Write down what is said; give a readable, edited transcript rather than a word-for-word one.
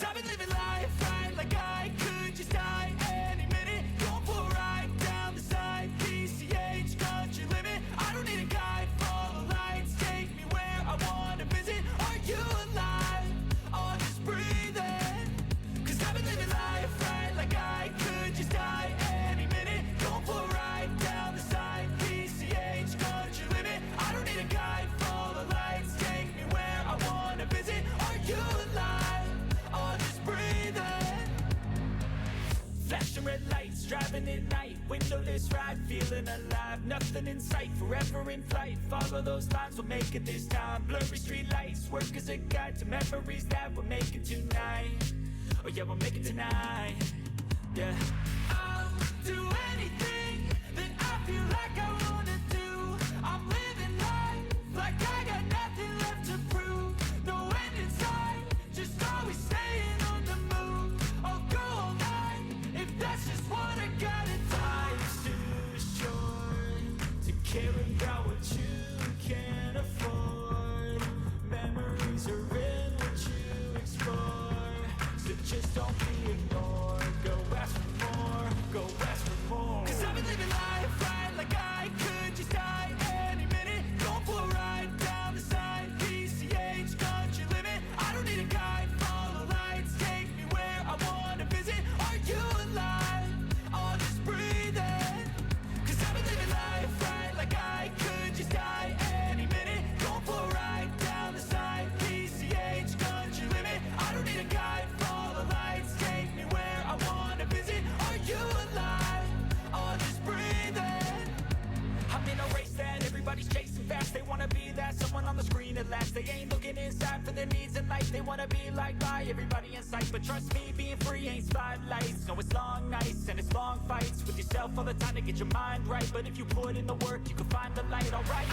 Cause I've been living life right like I could just die any minute. Going for a ride down the side, PCH, country limit. I don't need a guide, follow lights, take me where I wanna visit. Are you alive? Or just breathing? Cause I've been living life right like I could just die any minute. Going for a ride down the side, PCH, country limit. I don't need a guide, follow lights, take me where I wanna visit. Are you alive? Or just breathing? Flashing red lights, driving at night, windowless ride, feeling alive. Nothing in sight, forever in flight. Follow those lines, we'll make it this time. Blurry street lights, work as a guide to memories that we're making tonight. Oh yeah, we'll make it tonight. Yeah. I'll do anything that I feel like I wanna do. I'm living life like I got nothing left to prove. No end in sight, just always staying on the move. I'll go all night if that's just what I gotta do. Life's too short to care about what you can't afford. Memories are in what you explore, so just don't be ignored. Go ask for more, go ask for more. Cause I've been living life right like I could just die any minute. Going for a ride down the side, PCH, country limit. I don't need a guide, follow lights, take me where I wanna visit. Are you alive? Or just breathing? Cause I've been living life right like I could just die any minute. Going for a ride down the side, PCH, country limit. I don't need a guide, follow lights, take me where I wanna visit. Are you alive? Or just breathing? I'm in a race that everybody's chasing fast. They wanna be that someone on the screen at last. They ain't looking inside for their needs in life. They wanna be like by everybody in sight. But trust me, being free ain't spotlights. No, it's long nights and it's long fights with yourself all the time to get your mind right. But if you put in the work, you can find the light, alright.